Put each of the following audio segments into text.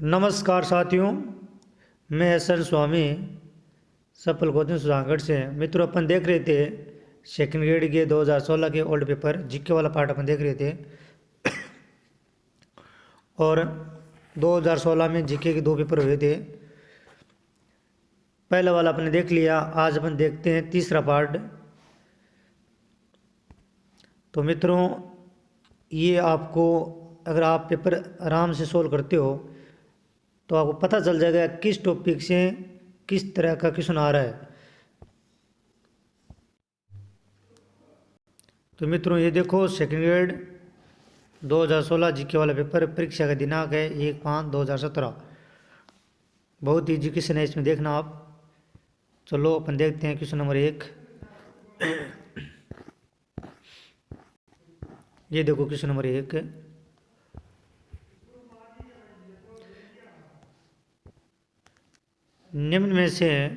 नमस्कार साथियों, मैं एस.एन. स्वामी सफल कोचिंग सुजानगढ़ से। मित्रों, अपन देख रहे थे सेकंड ग्रेड के 2016 के ओल्ड पेपर जीके वाला पार्ट अपन देख रहे थे। और 2016 में जीके के 2 पेपर हुए थे। पहला वाला अपने देख लिया, आज अपन देखते हैं तीसरा पार्ट। तो मित्रों, ये आपको अगर आप पेपर आराम से सोल्व करते हो तो आपको पता चल जाएगा किस टॉपिक से किस तरह का क्वेश्चन आ रहा है। तो मित्रों, ये देखो सेकंड ग्रेड 2016 जीके वाला पेपर, परीक्षा का दिनांक है 1/5/2017। बहुत ईजी क्वेश्चन है, इसमें देखना आप। चलो अपन देखते हैं क्वेश्चन नंबर 1। ये देखो क्वेश्चन नंबर 1। निम्न में से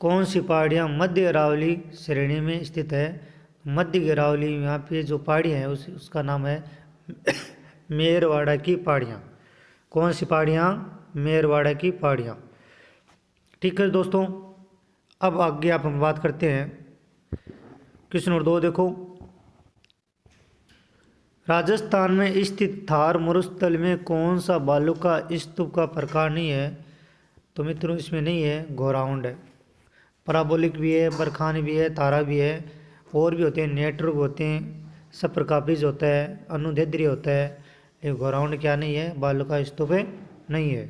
कौन सी पहाड़ियाँ मध्य अरावली श्रेणी में स्थित है। मध्य अरावली यहाँ पे जो पहाड़ियाँ है उसका नाम है मेरवाड़ा की पहाड़ियाँ। कौन सी पहाड़ियाँ? मेरवाड़ा की पहाड़ियाँ। ठीक है दोस्तों, अब आगे आप हम बात करते हैं। क्वेश्चन नंबर 2 देखो। राजस्थान में स्थित थार मरुस्थल में कौन सा बालू का स्तूप का प्रकार नहीं है। तो मित्रों, इसमें नहीं है, गोराउंड है। पराबोलिक भी है, बरखानी भी है, तारा भी है, और भी होते हैं, नेटवर्क होते हैं, सप्रकापिज होता है, अनुदैर्ध्य होता है। ये गोराउंड क्या नहीं है, बालू का स्तूप नहीं है।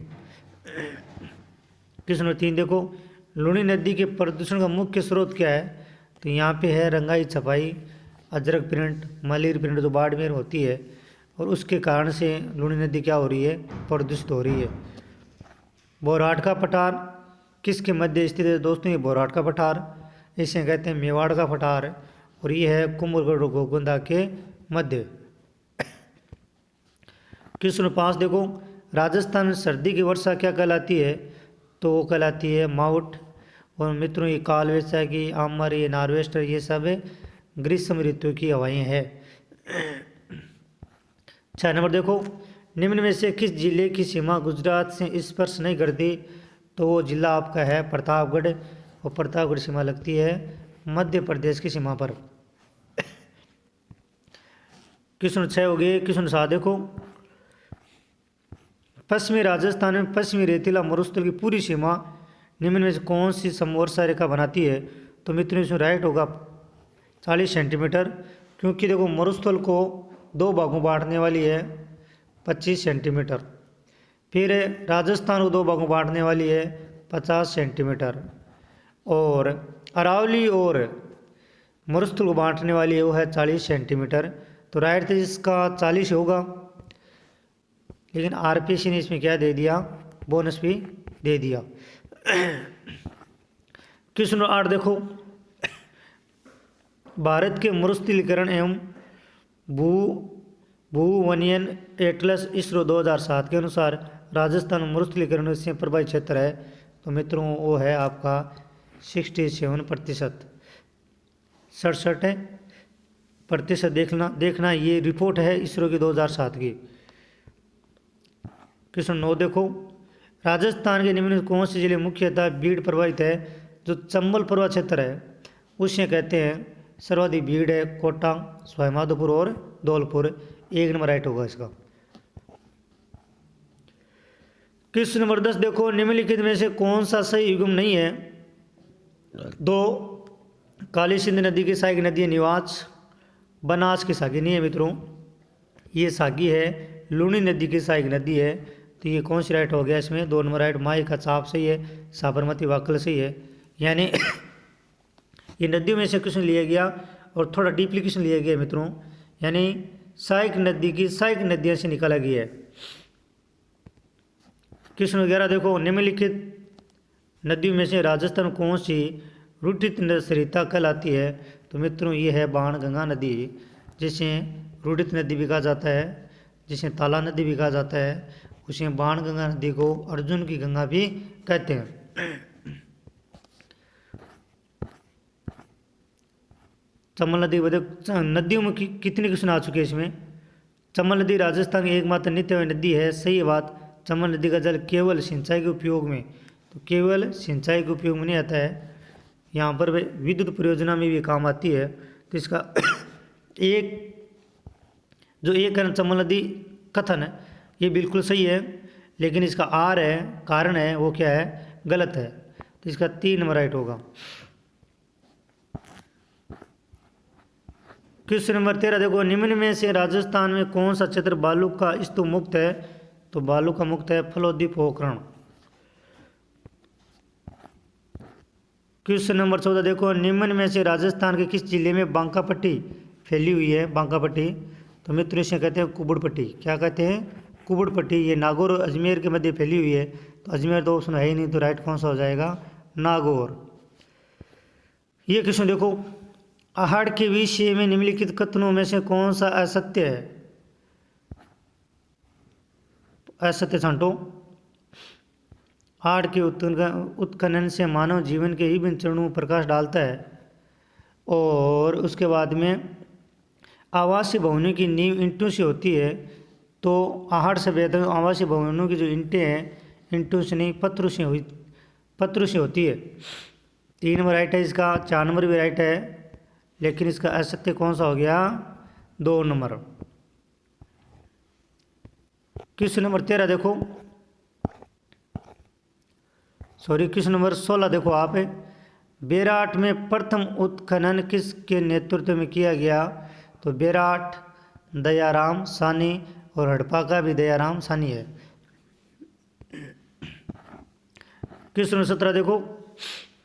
क्वेश्चन नंबर 3 देखो। लूणी नदी के प्रदूषण का मुख्य स्रोत क्या है। तो यहाँ पे है रंगाई छपाई, अजरक प्रिंट, मलिर प्रिंट जो बाड़मेर होती है, और उसके कारण से लूणी नदी क्या हो रही है, प्रदूषित हो रही है। बोराट का पठार किसके मध्य स्थित है। दोस्तों, ये बोराट का पठार, इसे कहते हैं मेवाड़ का पठार, और ये है कुंभलगढ़ और गोगुंदा के मध्य। क्वेश्चन 5 देखो। राजस्थान में सर्दी की वर्षा क्या कहलाती है। तो वो कहलाती है माउट। और मित्रों, ये काल वैशाखी, आमर, ये नार्वेस्टर, ये सब ग्रीष्म ऋतु की हवाएं हैं। 6 नंबर देखो। निम्न में से किस जिले की सीमा गुजरात से स्पर्श नहीं करती। तो वो जिला आपका है प्रतापगढ़, और प्रतापगढ़ सीमा लगती है मध्य प्रदेश की सीमा पर। क्वेश्चन 6 हो गए। क्वेश्चन 7 देखो। पश्चिमी राजस्थान में पश्चिमी रेतीला मरुस्थल की पूरी सीमा निम्न में से कौन सी समवर्षा रेखा बनाती है। तो मित्रों, इसमें राइट होगा 40 सेंटीमीटर, क्योंकि देखो मरुस्थल को 2 भागों बांटने वाली है 25 सेंटीमीटर। फिर राजस्थान को 2 भागों बांटने वाली है 50 सेंटीमीटर। और अरावली और मरुस्थल को बांटने वाली है वो है 40 सेंटीमीटर। तो राइट इसका 40 होगा, लेकिन आरपीसी ने इसमें क्या दे दिया, बोनस भी दे दिया। क्वेश्चन 8 देखो। भारत के मरुस्थलीकरण एवं भूवनयन एटलस इसरो 2007 के अनुसार राजस्थान में मरुस्थलीकरण से प्रभावित क्षेत्र है। तो मित्रों, वो है आपका 67%। 67% देखना ये रिपोर्ट है इसरो की 2007 की। क्वेश्चन 9 देखो। राजस्थान के निम्न कौन से जिले मुख्यतः भीड़ प्रभावित है। जो चंबल पर्वत क्षेत्र है उसे कहते हैं सर्वाधिक भीड़ है कोटा, सवाईमाधोपुर और धौलपुर। 1 नंबर राइट होगा इसका। क्वेश्चन नंबर 10 देखो। निम्नलिखित में से कौन सा सही युग्म नहीं है। 2 काली सिंध नदी की सहायक नदी है निवाच, बनास की सागी नहीं है मित्रों, ये सागी है। लूणी नदी की सहायक नदी है, तो ये कौन सी राइट हो गया इसमें। 2 नंबर राइट। माई का चाप सही है, साबरमती वाकल सही है। यानी ये नदियों में से क्वेश्चन लिया गया और थोड़ा डीपली क्वेश्चन लिया गया मित्रों, यानी सहायक नदी की सहायक नदियों से निकाला गया है। क्वेश्चन 11 देखो। निम्नलिखित नदियों में से राजस्थान कौन सी रूटित सरिता कहलाती है। तो मित्रों, ये है बाणगंगा नदी, जिसे रूटित नदी भी कहा जाता है, जिसे ताला नदी भी कहा जाता है। उसे बाणगंगा नदी को अर्जुन की गंगा भी कहते हैं। चंबल नदी नदियों में कितने क्वेश्चन आ चुके हैं इसमें, चंबल नदी राजस्थान की एकमात्र नित्य नदी है, सही है बात। चंबल नदी का जल केवल सिंचाई के उपयोग में, तो केवल सिंचाई के उपयोग में नहीं आता है, यहाँ पर विद्युत परियोजना में भी काम आती है। तो इसका एक जो एक चंबल नदी कथन है ये बिल्कुल सही है, लेकिन इसका आर है कारण है वो क्या है, गलत है। तो इसका 3 नंबर राइट होगा। क्वेश्चन नंबर 13 देखो, निम्न में से राजस्थान में कौन सा क्षेत्र बालू का स्तूप मुक्त है? तो बालू का मुक्त है फलोदी पोखरण। क्वेश्चन नंबर 14 देखो, निम्न में से राजस्थान के किस जिले में बांका पट्टी फैली हुई है? बांका पट्टी, तो मित्र इसे कहते हैं कुबड़ पट्टी। क्या कहते हैं? कुबड़ पट्टी। ये नागौर और अजमेर के मध्य फैली हुई है, तो अजमेर तो ऑप्शन है ही नहीं, तो राइट कौन सा हो जाएगा? नागौर। ये क्वेश्चन देखो, आहड़ के विषय में निम्नलिखित कथनों में से कौन सा असत्य है? असत्य छांटो। आहड़ के उत्खनन से मानव जीवन के विभिन्न चरणों में प्रकाश डालता है, और उसके बाद में आवासीय भवनों की नींव ईंटों से होती है। तो आहड़ सभ्यता में आवासीय भवनों की जो ईंटें हैं ईंटों से नहीं पत्थरों से होती है। 3 नंबर राइट है इसका। 4 नंबर भी राइट है, लेकिन इसका असत्य कौन सा हो गया? 2 नंबर। क्वेश्चन नंबर 13 देखो, क्वेश्चन नंबर 16 देखो आप, बेराट में प्रथम उत्खनन किसके नेतृत्व में किया गया? तो बेराट दयाराम सानी और हड़प्पा का भी दयाराम सानी है। क्वेश्चन नंबर 17 देखो,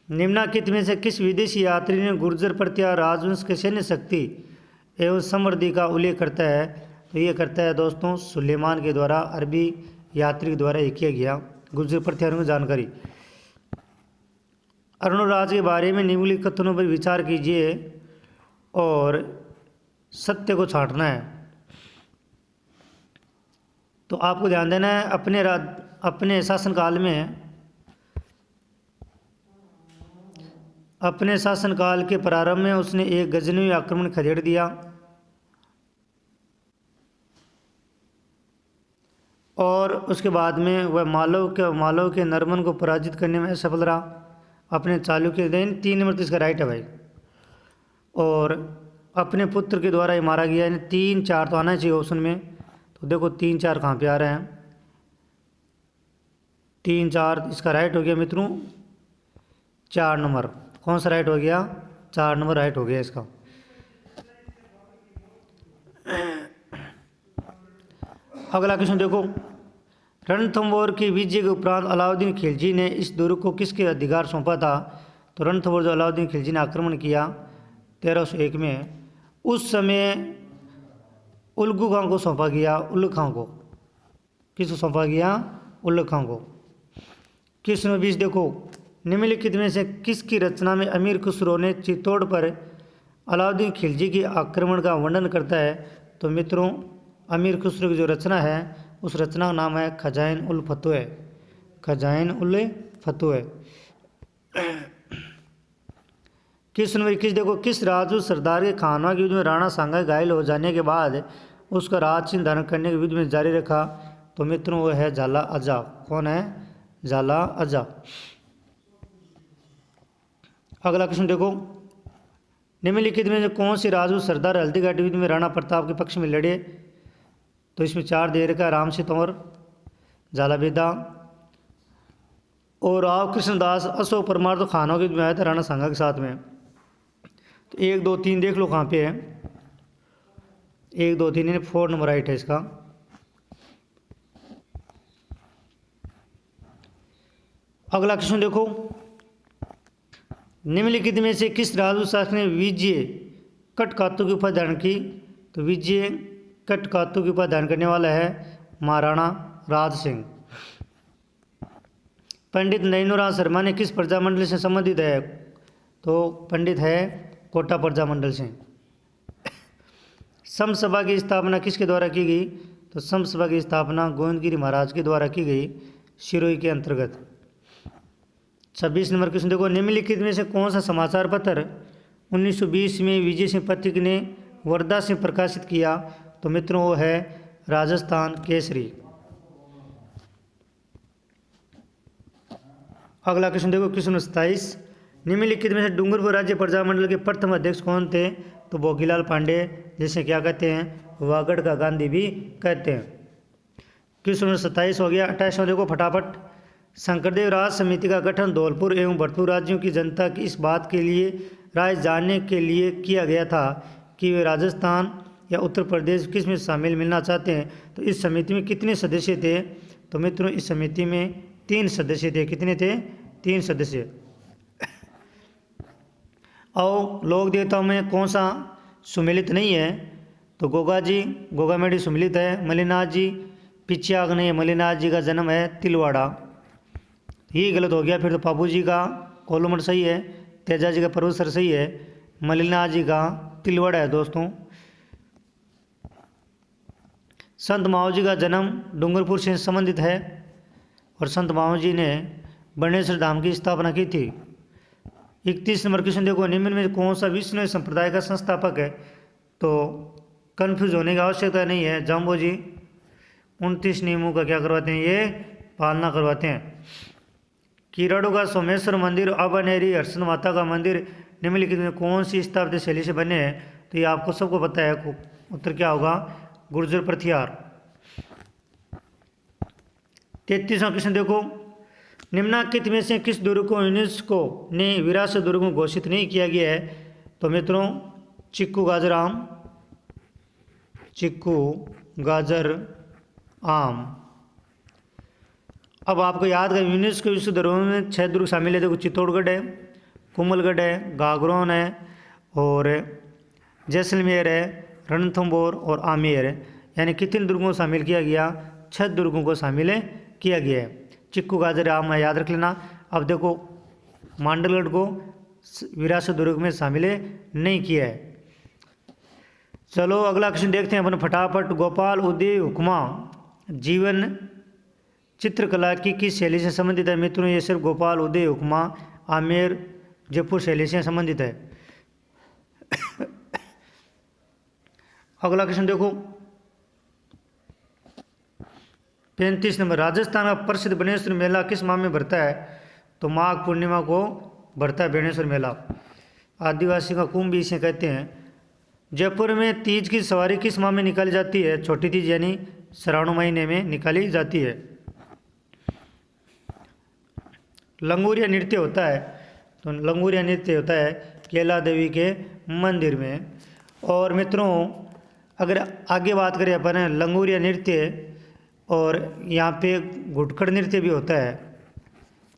निम्नलिखित में से किस विदेशी यात्री ने गुर्जर प्रत्यार राजवंश के सैन्य शक्ति एवं समृद्धि का उल्लेख करता है? तो ये करता है दोस्तों सुलेमान के द्वारा, अरबी यात्री के द्वारा ये किया गया। गुर्जर प्रत्यारों की जानकारी। अरुणराज के बारे में निम्नलिखित कथनों पर विचार कीजिए और सत्य को छांटना है। तो आपको ध्यान देना है, अपने शासनकाल के प्रारंभ में उसने एक गजनवी आक्रमण खदेड़ दिया, और उसके बाद में वह मालव के नरमन को पराजित करने में सफल रहा अपने चालुक्य दिन। 3 नंबर तो इसका राइट है भाई। और अपने पुत्र के द्वारा ये मारा गया। 3, 4 तो आना चाहिए ऑप्शन में। तो देखो 3, 4 कहाँ पे आ रहे हैं? 3, 4 इसका राइट हो गया मित्रों। 4 नंबर कौन सा राइट हो गया? 4 नंबर राइट हो गया इसका। अगला क्वेश्चन देखो, रणथंभौर की विजय के उपरांत अलाउद्दीन खिलजी ने इस दुर्ग को किसके अधिकार सौंपा था? तो रणथंभौर जो अलाउद्दीन खिलजी ने आक्रमण किया 1301 में, उस समय उल्गू खां को सौंपा गया। उल्लू खां को किसको सौंपा गया? उल्लू खां को। क्वेश्चन नंबर 20 देखो, निम्नलिखित में से किसकी रचना में अमीर खुसरो ने चित्तौड़ पर अलाउद्दीन खिलजी के आक्रमण का वर्णन करता है? तो मित्रों अमीर खुसरो की जो रचना है उस रचना का नाम है खजाइन उल फतुह। खजाइन उल फतुह। क्वेश्चन नंबर 21 देखो, किस राजपूत सरदार के खानवा के युद्ध में राणा सांगा घायल हो जाने के बाद उसका राज चिन्ह धारण करने के युद्ध में जारी रखा? तो मित्रों वो है झाला अजा। कौन है? झाला अजा। अगला क्वेश्चन देखो, निम्नलिखित में कौन से राजपूत सरदार हल्दीघाटी युद्ध में राणा प्रताप के पक्ष में लड़े? तो इसमें 4 दे रखा, राम सिंह तंवर, झाला बेदा और राव कृष्णदास। अशोक परमार तो खानों के युद्ध में आया था राणा सांगा के साथ में। तो 1, 2, 3 देख लो कहाँ पे है। 1, 2, 3 4 नंबर राइट है इसका। अगला क्वेश्चन देखो, निम्नलिखित में से किस राजपूत शासक ने विजय कटकातु की उपाधि धारण की? तो विजय कटकातु की उपाधि धारण करने वाला है महाराणा राज सिंह। पंडित नैनूराम शर्मा ने किस प्रजामंडल से संबंधित है? तो पंडित है कोटा प्रजामंडल से। सम सभा की स्थापना किसके द्वारा की गई? तो सम सभा की स्थापना गोविंदगिरी महाराज के द्वारा की गई, सिरोही के अंतर्गत। 26 नंबर क्वेश्चन देखो, निम्नलिखित में से कौन सा समाचार पत्र 1920 में विजय सिंह पथिक ने वर्धा से प्रकाशित किया? तो मित्रों वो है राजस्थान केसरी। अगला क्वेश्चन देखो, क्वेश्चन 27, निम्नलिखित में से डूंगरपुर राज्य प्रजामंडल के प्रथम अध्यक्ष कौन थे? तो भोगीलाल पांडे, जिसे क्या कहते हैं, वागड़ का गांधी भी कहते हैं। क्वेश्चन 27 हो गया। 28वां देखो फटाफट, शंकरदेव राज समिति का गठन धौलपुर एवं भरतपुर राज्यों की जनता की इस बात के लिए राय जानने के लिए किया गया था कि वे राजस्थान या उत्तर प्रदेश किस में शामिल मिलना चाहते हैं। तो इस समिति में कितने सदस्य थे? तो मित्रों इस समिति में 3 सदस्य थे। कितने थे? 3 सदस्य। और लोक देवताओं में कौन सा सुमिलित नहीं है? तो गोगामेडी सुमिलित है। मल्लिनाथ जी पिच्याग नहीं है, मल्लिनाथ जी का जन्म है तिलवाड़ा, ये गलत हो गया। फिर तो पापू जी का कोलमठ सही है, तेजा जी का पर्वतसर सही है, मल्लिनाथ जी का तिलवाड़ा है दोस्तों। संत माओ जी का जन्म डूंगरपुर से संबंधित है और संत माओ जी ने बनेश्वर धाम की स्थापना की थी। 31 नंबर क्वेश्चन देखो, निम्न में कौन सा विष्णु संप्रदाय का संस्थापक है? तो कन्फ्यूज होने की आवश्यकता नहीं है, जाम्बो जी 29 नियमों का क्या करवाते हैं, ये पालना करवाते हैं। कीराड़ू का सोमेश्वर मंदिर, अबनेरी हर्षण माता का मंदिर निम्नलिखित में कौन सी स्थापत्य शैली से बने हैं? तो ये आपको सबको पता है, उत्तर क्या होगा, गुर्जर प्रथियार। 33वां क्वेश्चन देखो, निम्नलिखित में से किस दुर्ग को यूनेस्को ने विरासत दुर्ग घोषित नहीं किया गया है? तो मित्रों चिक्कू गाजर आम। अब आपको याद है यूनेस्को विश्व धरोहर में 6 दुर्ग शामिल है। देखो चित्तौड़गढ़ है, कुंभलगढ़ है, गागरोन है और जैसलमेर है, रणथंभौर और आमेर है। यानी कितने दुर्गों को शामिल किया गया? 6 दुर्गों को शामिल किया गया है। चिक्कू गाजर आम है, याद रख लेना। अब देखो मांडलगढ़ को विरासत दुर्ग में शामिल नहीं किया है। चलो अगला क्वेश्चन देखते हैं अपन फटाफट। गोपाल उदय हुक्मा जीवन चित्रकला की किस शैली से संबंधित है? मित्रों ये सिर्फ गोपाल उदय हुक्मा आमेर जयपुर शैली से संबंधित है। अगला क्वेश्चन देखो 35 नंबर, राजस्थान का प्रसिद्ध बेणेश्वर मेला किस माह में भरता है? तो माघ पूर्णिमा को भरता है बेणेश्वर मेला। आदिवासी का कुंभ भी इसे कहते हैं। जयपुर में तीज की सवारी किस माह में निकाली जाती है? छोटी तीज यानी श्रावण महीने में निकाली जाती है। लंगूरिया नृत्य होता है, तो लंगूरिया नृत्य होता है केला देवी के मंदिर में। और मित्रों अगर आगे बात करें अपन लंगूरिया नृत्य, और यहाँ पे घुटखड़ नृत्य भी होता है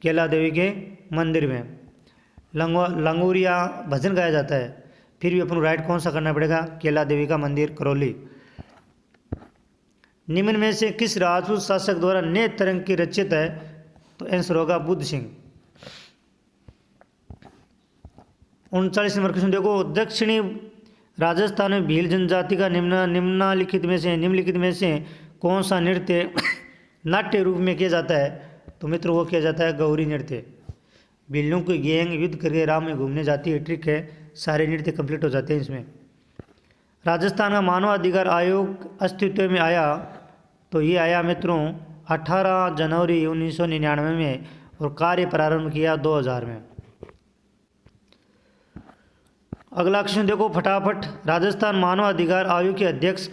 केला देवी के मंदिर में। लंगूरिया भजन गाया जाता है। फिर भी अपन को राइट कौन सा करना पड़ेगा? केला देवी का मंदिर करौली। निम्न में से किस राजपूत शासक द्वारा नए तरंग की रचित है? तो आंसर होगा बुद्ध सिंह। 39 नंबर क्वेश्चन देखो, दक्षिणी राजस्थान में भील जनजाति का निम्नलिखित में से कौन सा नृत्य नाट्य रूप में किया जाता है? तो मित्रों वो किया जाता है गौरी नृत्य। भीलों की गैंग युद्ध करके राम में घूमने जाती है, ट्रिक है, सारे नृत्य कंप्लीट हो जाते हैं इसमें। राजस्थान का मानव अधिकार आयोग अस्तित्व में आया, तो ये आया मित्रों 18 जनवरी 1999 में और कार्य प्रारंभ किया 2000 में। अगला क्वेश्चन देखो फटाफट, राजस्थान मानव अधिकार आयोग के अध्यक्ष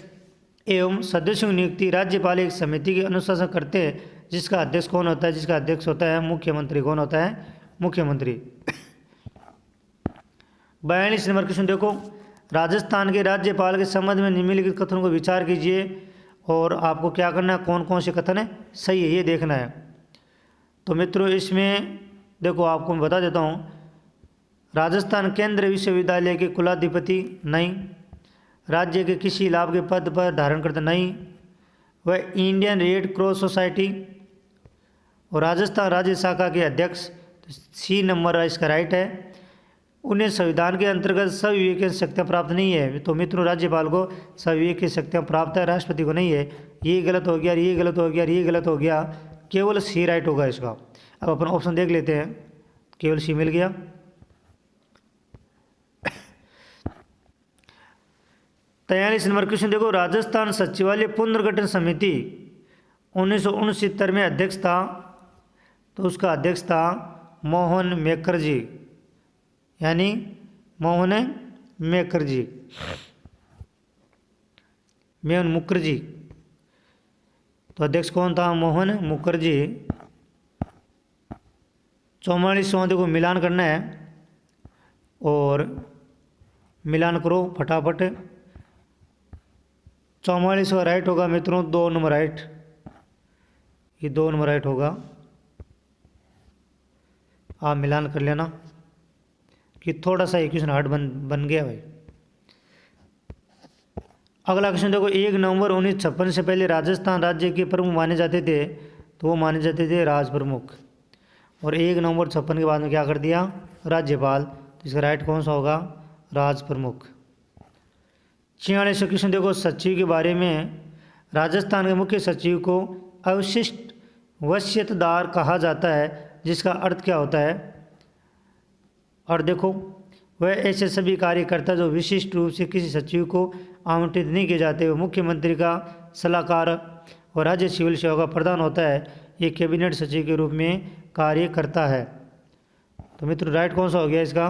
एवं सदस्यों की नियुक्ति राज्यपाल एक समिति के अनुशासन करते हैं, जिसका अध्यक्ष कौन होता है? जिसका अध्यक्ष होता है मुख्यमंत्री। कौन होता है? मुख्यमंत्री। 42 नंबर क्वेश्चन देखो, राजस्थान के राज्यपाल के संबंध में निम्नलिखित कथनों को विचार कीजिए और आपको क्या करना है, कौन कौन से कथन है सही है ये देखना है। तो मित्रों इसमें देखो आपको मैं बता देता हूँ, राजस्थान केंद्रीय विश्वविद्यालय के कुलाधिपति नहीं, राज्य के किसी लाभ के पद पर धारण करता नहीं, वह इंडियन रेड क्रॉस सोसाइटी और राजस्थान राज्य शाखा के अध्यक्ष, तो सी नंबर इसका राइट है। उन्हें संविधान के अंतर्गत सविवेक शक्तियाँ प्राप्त नहीं है। तो मित्रों राज्यपाल को सविवेक शक्तियाँ प्राप्त है, राष्ट्रपति को नहीं है। ये गलत हो गया, ये गलत हो गया, ये गलत हो गया, केवल सी राइट होगा इसका। अब अपन ऑप्शन देख लेते हैं, केवल सी मिल गया। 43 नंबर क्वेश्चन देखो, राजस्थान सचिवालय पुनर्गठन समिति 1969 में अध्यक्ष था, तो उसका अध्यक्ष था मोहन मुखर्जी, यानी मोहन मुखर्जी। तो अध्यक्ष कौन था? मोहन मुखर्जी। 44वां देखो मिलान करना है, और मिलान करो फटाफट। 44वां राइट होगा मित्रों, 2 नंबर राइट, ये 2 नंबर राइट होगा। आप मिलान कर लेना कि थोड़ा सा इक्वेशन हार्ड बन गया भाई। अगला क्वेश्चन देखो, 1 नवंबर 1956 से पहले राजस्थान राज्य के प्रमुख माने जाते थे, तो वो माने जाते थे राज प्रमुख, और 1 नवंबर 56 के बाद में क्या कर दिया? राज्यपाल। तो इसका राइट कौन सा होगा? राज प्रमुख। 46 क्वेश्चन देखो, सचिव के बारे में, राजस्थान के मुख्य सचिव को अवशिष्ट वसीयतदार कहा जाता है, जिसका अर्थ क्या होता है? और देखो, वह ऐसे सभी कार्यकर्ता जो विशिष्ट रूप से किसी सचिव को आवंटित नहीं किए जाते, वो मुख्यमंत्री का सलाहकार और राज्य सिविल सेवा का प्रधान होता है, ये कैबिनेट सचिव के रूप में कार्य करता है। तो मित्रों राइट कौन सा हो गया इसका?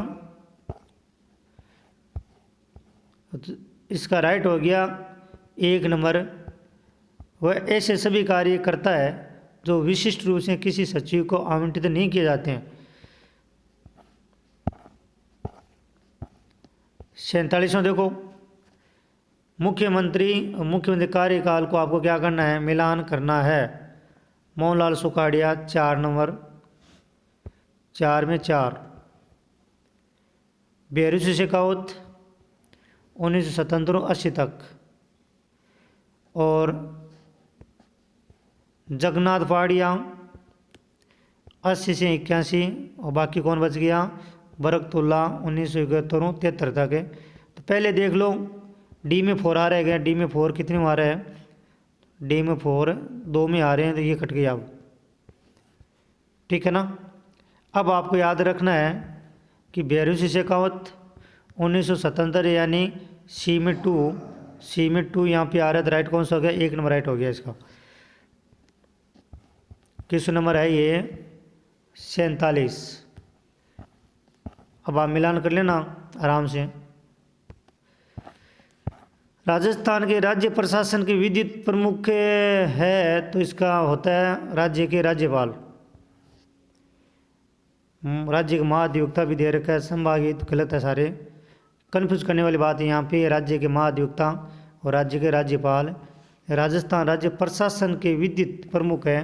इसका राइट हो गया 1 नंबर, वह ऐसे सभी कार्य करता है जो विशिष्ट रूप से किसी सचिव को आवंटित नहीं किए जाते हैं। 47वां देखो, मुख्यमंत्री कार्यकाल को आपको क्या करना है? मिलान करना है। मोहनलाल सुखाड़िया 4 नंबर, 4 में 4। बिहारी शेखावत 1977-80 तक, और जगन्नाथ पहाड़िया 80 से 81, और बाकी कौन बच गया? बरकतुल्ला 1971-73 तक है। तो पहले देख लो, डी में 4 आ रहा है, डी में 4 कितने में आ रहा है? डी में 4 2 में आ रहे हैं, तो ये कट गया अब, ठीक है ना। अब आपको याद रखना है कि बिहारी शेखावत 1977, यानी सी में 2 यहाँ पे आ रहा है, तो राइट कौन सा हो गया? 1 नंबर राइट हो गया इसका। किस नंबर है ये? 47। अब आप मिलान कर लेना आराम से। राजस्थान के राज्य प्रशासन के विधिक प्रमुख है, तो इसका होता है राज्य के राज्यपाल। राज्य का महाधिवक्ता भी दे रखा है, संभागित गलत है सारे, कन्फ्यूज करने वाली बात है यहाँ पे। राज्य के महाधिवक्ता और राज्य के राज्यपाल। राजस्थान राज्य प्रशासन के विधिक प्रमुख है,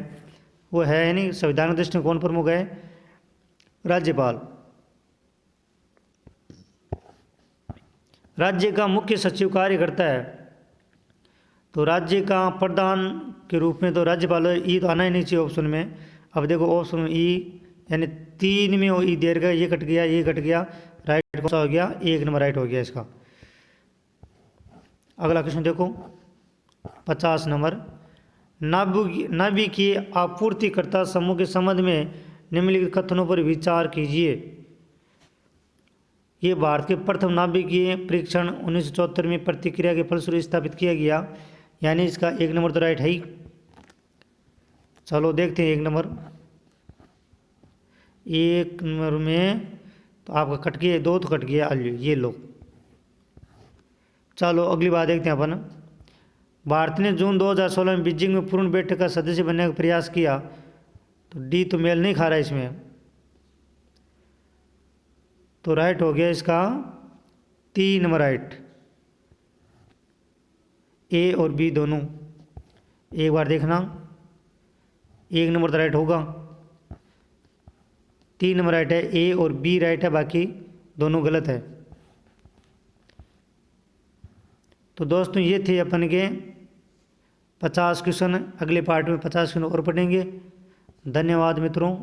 वो है यानी संविधान दृष्टि कौन प्रमुख है? राज्यपाल। राज्य का मुख्य सचिव कार्य करता है, तो राज्य का प्रधान के रूप में तो राज्यपाल, ई तो आना ही नहीं चाहिए ऑप्शन में। अब देखो ऑप्शन में ई, यानी 3 में वो ई दे रखा है, ये कट गया, ये कट गया, राइट कौन सा हो गया? 1 नंबर राइट हो गया इसका। अगला क्वेश्चन देखो, 50 नंबर, नाभिकीय आपूर्तिकर्ता समूह के संबंध में निम्नलिखित कथनों पर विचार कीजिए। ये भारत के प्रथम नाभिकीय परीक्षण 1974 में प्रतिक्रिया के फलस्वरूप स्थापित किया गया, यानी इसका 1 नंबर तो राइट है ही। चलो देखते हैं 1 नंबर। 1 नंबर में तो आपका कट गया, 2 तो कट गया, ये लो। चलो अगली बात देखते हैं अपन। भारत ने जून 2016 में बीजिंग में पूर्ण बैठक का सदस्य बनने का प्रयास किया, तो डी तो मेल नहीं खा रहा इसमें, तो राइट हो गया इसका 3 नंबर राइट, ए और बी दोनों। एक बार देखना, 1 नंबर तो राइट होगा, 3 नंबर राइट है, ए और बी राइट है, बाकी दोनों गलत है। तो दोस्तों ये थे अपन के 50 क्वेश्चन। अगले पार्ट में 50 क्वेश्चन और पढ़ेंगे। धन्यवाद मित्रों।